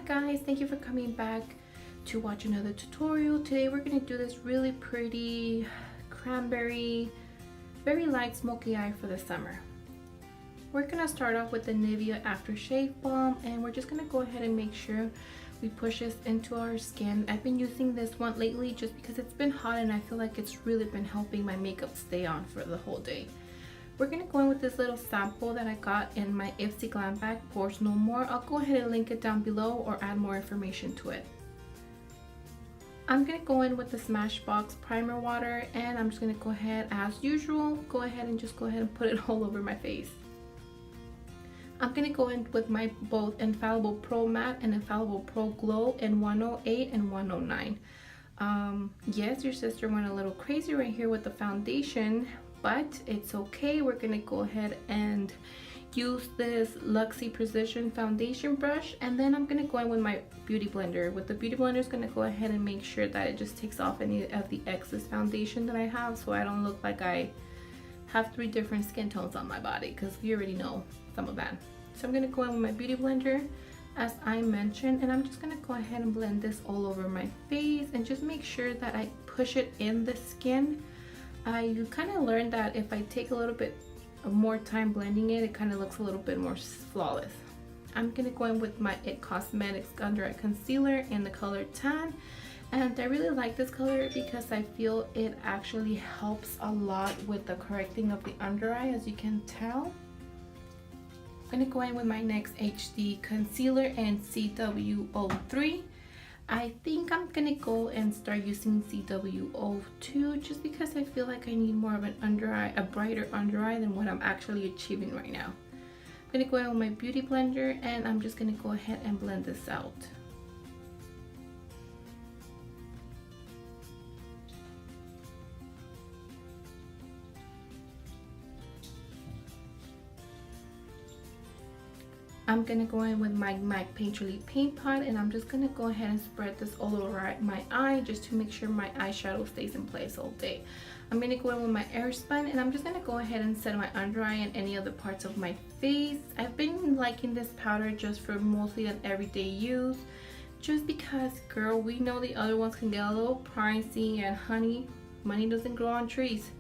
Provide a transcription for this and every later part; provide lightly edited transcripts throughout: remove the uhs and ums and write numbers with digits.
guys, thank you for coming back to watch another tutorial. Today we're going to do this really pretty cranberry, very light smoky eye for the summer. We're going to start off with the Nivea aftershave balm, and we're just going to go ahead and make sure we push this into our skin. I've been using this one lately just because it's been hot and I feel like it's really been helping my makeup stay on for the whole day. We're going to go in with this little sample that I got in my Ipsy Glam bag, Pores No More. I'll go ahead and link it down below or add more information to it. I'm going to go in with the Smashbox primer water, and I'm just going to go ahead as usual, go ahead and put it all over my face. I'm going to go in with my both Infallible Pro Matte and Infallible Pro Glow in 108 and 109. Yes, your sister went a little crazy right here with the foundation, but it's okay. We're going to go ahead and use this Luxie Precision foundation brush, and then I'm going to go in with my beauty blender. With the beauty blender, is going to go ahead and make sure that it just takes off any of the excess foundation that I have, so I don't look like I have 3 different skin tones on my body, because we already know some of that. So I'm going to go in with my beauty blender as I mentioned, and I'm just going to go ahead and blend this all over my face and just make sure that I push it in the skin. You kind of learned that if I take a little bit more time blending it, it kind of looks a little bit more flawless. I'm going to go in with my IT Cosmetics Under Eye Concealer in the color Tan, and I really like this color because I feel it actually helps a lot with the correcting of the under eye, as you can tell. I'm going to go in with my NYX HD Concealer in CW03. I think I'm going to go and start using CW02 just because I feel like I need more of an under eye, a brighter under eye than what I'm actually achieving right now. I'm going to go in with my beauty blender, and I'm just going to go ahead and blend this out. I'm going to go in with my MAC Painterly Paint Pot, and I'm just going to go ahead and spread this all over my eye just to make sure my eyeshadow stays in place all day. I'm going to go in with my Airspun, and I'm just going to go ahead and set my under eye and any other parts of my face. I've been liking this powder just for mostly an everyday use, just because, girl, we know the other ones can get a little pricey, and honey, money doesn't grow on trees.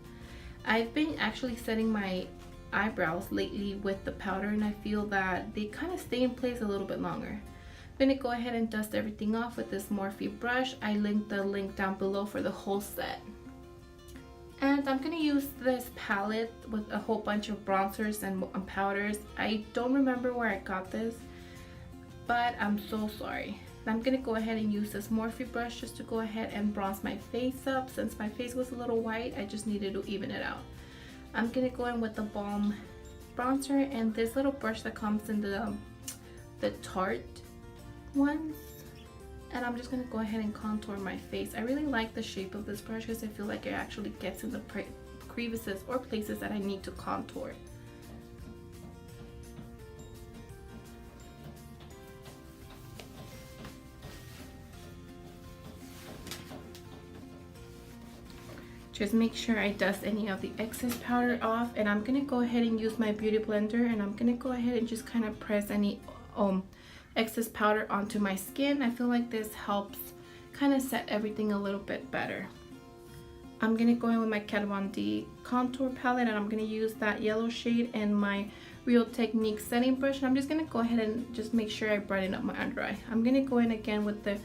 I've been actually setting my eyebrows lately with the powder, and I feel that they kind of stay in place a little bit longer. I'm going to go ahead and dust everything off with this Morphe brush. I linked the link down below for the whole set. And I'm going to use this palette with a whole bunch of bronzers and powders. I don't remember where I got this, but I'm so sorry. I'm going to go ahead and use this Morphe brush just to go ahead and bronze my face up. Since my face was a little white, I just needed to even it out. I'm going to go in with the Balm bronzer and this little brush that comes in the Tarte ones. And I'm just going to go ahead and contour my face. I really like the shape of this brush because I feel like it actually gets in the crevices or places that I need to contour. Just make sure I dust any of the excess powder off, and I'm going to go ahead and use my beauty blender, and I'm going to go ahead and just kind of press any excess powder onto my skin. I feel like this helps kind of set everything a little bit better. I'm going to go in with my Kat Von D contour palette, and I'm going to use that yellow shade in my Real Techniques setting brush, and I'm just going to go ahead and just make sure I brighten up my under eye. I'm going to go in again with the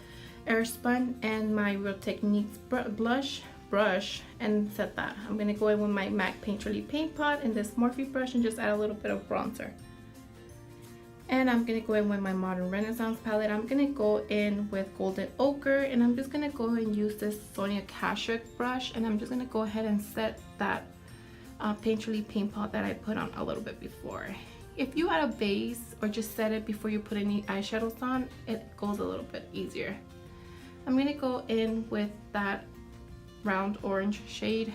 Airspun and my Real Techniques brush and set that. I'm going to go in with my MAC Painterly Paint Pot and this Morphe brush and just add a little bit of bronzer. And I'm going to go in with my Modern Renaissance palette. I'm going to go in with Golden Ochre, and I'm just going to go and use this Sonia Kashuk brush, and I'm just going to go ahead and set that Painterly Paint Pot that I put on a little bit before. If you add a base or just set it before you put any eyeshadows on, it goes a little bit easier. I'm going to go in with that round orange shade,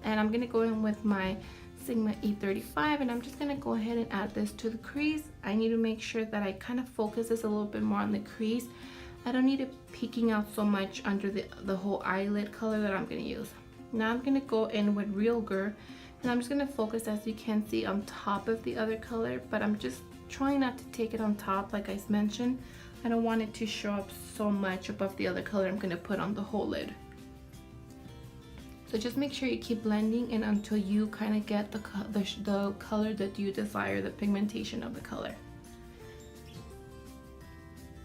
and I'm going to go in with my Sigma E35, and I'm just going to go ahead and add this to the crease. I need to make sure that I kind of focus this a little bit more on the crease. I don't need it peeking out so much under the whole eyelid color that I'm going to use. Now I'm going to go in with Real Girl, and I'm just going to focus, as you can see, on top of the other color, but I'm just trying not to take it on top like I mentioned. I don't want it to show up so much above the other color I'm gonna put on the whole lid. So just make sure you keep blending and until you kind of get the color that you desire, the pigmentation of the color.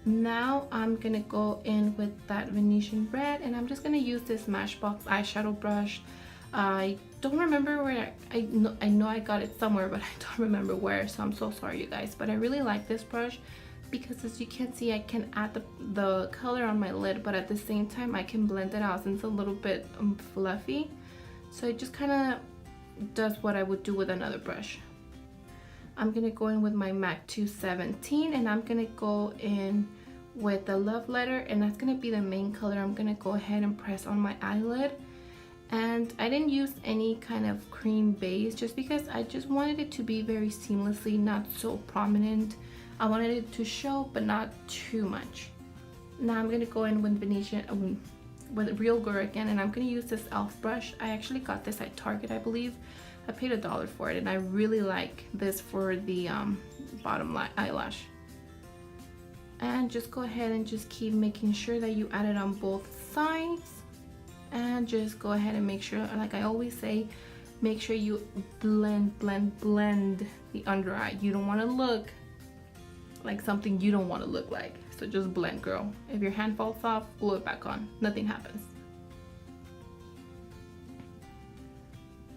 Now I'm gonna go in with that Venetian red, and I'm just gonna use this Smashbox eyeshadow brush. I don't remember where I know I got it somewhere, but I don't remember where, so I'm so sorry, you guys. But I really like this brush because, as you can see, I can add the color on my lid, but at the same time I can blend it out since it's a little bit fluffy. So it just kind of does what I would do with another brush. I'm gonna go in with my MAC 217, and I'm gonna go in with the Love Letter, and that's gonna be the main color I'm gonna go ahead and press on my eyelid. And I didn't use any kind of cream base just because I just wanted it to be very seamlessly, not so prominent. I wanted it to show but not too much. Now I'm gonna go in with Venetian with Real Girl again, and I'm gonna use this e.l.f. brush. I actually got this at Target, I believe. I paid $1 for it, and I really like this for the bottom eyelash. And just go ahead and just keep making sure that you add it on both sides, and just go ahead and make sure, like I always say, make sure you blend the under eye. You don't want to look like something you don't want to look like, so just blend, girl. If your hand falls off, glue it back on, nothing happens.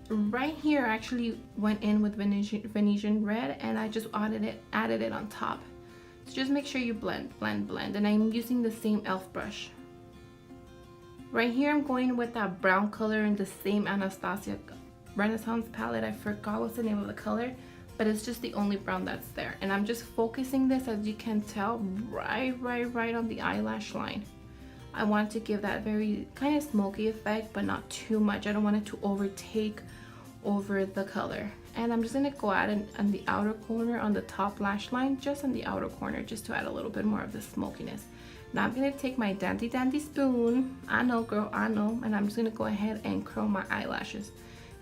Right here I actually went in with Venetian red, and I just added it on top. So just make sure you blend, and I'm using the same e.l.f. brush. Right here I'm going with that brown color in the same Anastasia Renaissance palette. I forgot what's the name of the color, but it's just the only brown that's there. And I'm just focusing this, as you can tell, right on the eyelash line. I want to give that very kind of smoky effect, but not too much. I don't want it to overtake over the color. And I'm just gonna go at it on the outer corner, on the top lash line, just on the outer corner, just to add a little bit more of the smokiness. Now I'm gonna take my dandy spoon, I know girl, I know, and I'm just gonna go ahead and curl my eyelashes.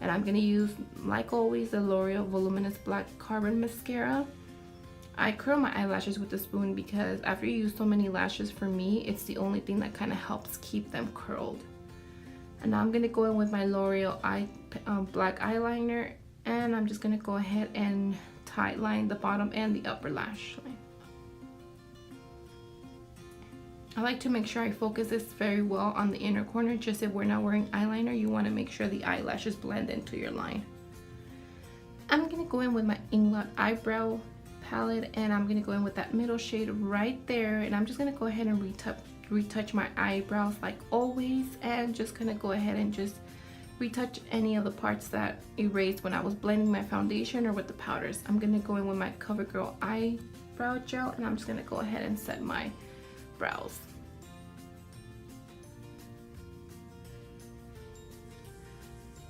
And I'm gonna use, like always, the L'Oreal Voluminous Black Carbon Mascara. I curl my eyelashes with the spoon because after you use so many lashes, for me, it's the only thing that kind of helps keep them curled. And now I'm gonna go in with my L'Oreal black eyeliner, and I'm just gonna go ahead and tight line the bottom and the upper lash line. I like to make sure I focus this very well on the inner corner. Just if we're not wearing eyeliner, you want to make sure the eyelashes blend into your line. I'm gonna go in with my Inglot eyebrow palette, and I'm gonna go in with that middle shade right there, and I'm just gonna go ahead and retouch my eyebrows like always, and just gonna go ahead and just retouch any of the parts that erased when I was blending my foundation or with the powders. I'm gonna go in with my CoverGirl eyebrow gel, and I'm just gonna go ahead and set my brows.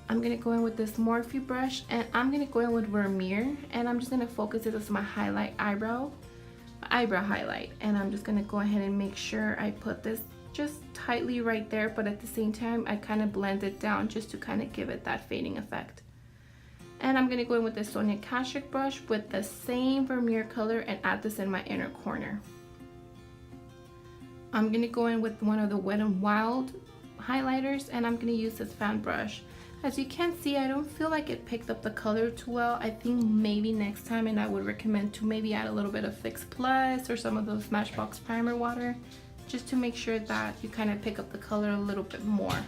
I'm gonna go in with this Morphe brush, and I'm gonna go in with Vermeer, and I'm just gonna focus it as my eyebrow highlight, and I'm just gonna go ahead and make sure I put this just tightly right there, but at the same time I kind of blend it down just to kind of give it that fading effect. And I'm gonna go in with the Sonia Kashuk brush with the same Vermeer color and add this in my inner corner. I'm gonna go in with one of the Wet n Wild highlighters, and I'm gonna use this fan brush. As you can see, I don't feel like it picked up the color too well. I think maybe next time, and I would recommend to maybe add a little bit of Fix Plus or some of those Smashbox primer water, just to make sure that you kind of pick up the color a little bit more.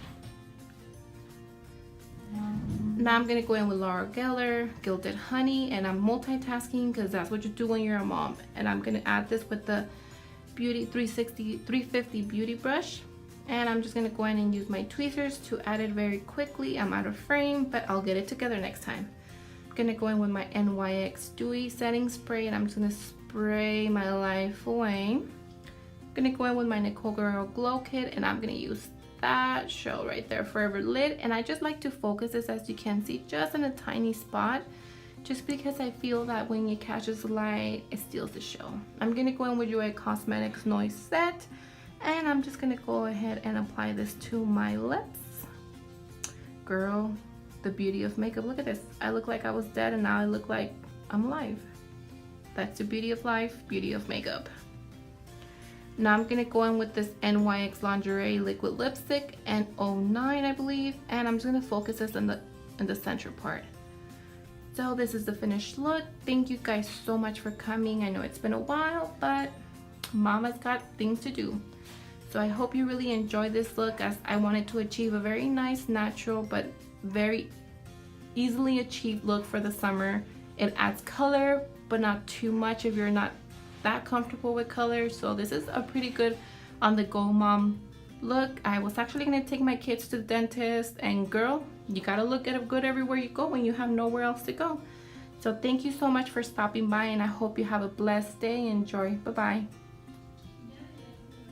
Now I'm gonna go in with Laura Geller Gilded Honey, and I'm multitasking because that's what you do when you're a mom. And I'm gonna add this with the Beauty 350 Beauty brush, and I'm just gonna go in and use my tweezers to add it very quickly. I'm out of frame, but I'll get it together next time. I'm gonna go in with my NYX Dewy setting spray, and I'm just gonna spray my life away. I'm gonna go in with my Nicole Guerriero Glow Kit, and I'm gonna use that shell right there, Forever Lit, and I just like to focus this, as you can see, just in a tiny spot, just because I feel that when it catches light, it steals the show. I'm gonna go in with Joy Cosmetics Noise Set, and I'm just gonna go ahead and apply this to my lips. Girl, the beauty of makeup. Look at this. I look like I was dead, and now I look like I'm alive. That's the beauty of life, beauty of makeup. Now I'm gonna go in with this NYX Lingerie liquid lipstick and 09 I believe, and I'm just gonna focus this in the center part. So this is the finished look. Thank you guys so much for coming. I know it's been a while, but mama's got things to do. So I hope you really enjoy this look, as I wanted to achieve a very nice, natural, but very easily achieved look for the summer. It adds color, but not too much if you're not that comfortable with color. So this is a pretty good on the go mom look. I was actually gonna take my kids to the dentist, and girl, you gotta look good everywhere you go when you have nowhere else to go. So thank you so much for stopping by, and I hope you have a blessed day. Enjoy. Bye bye.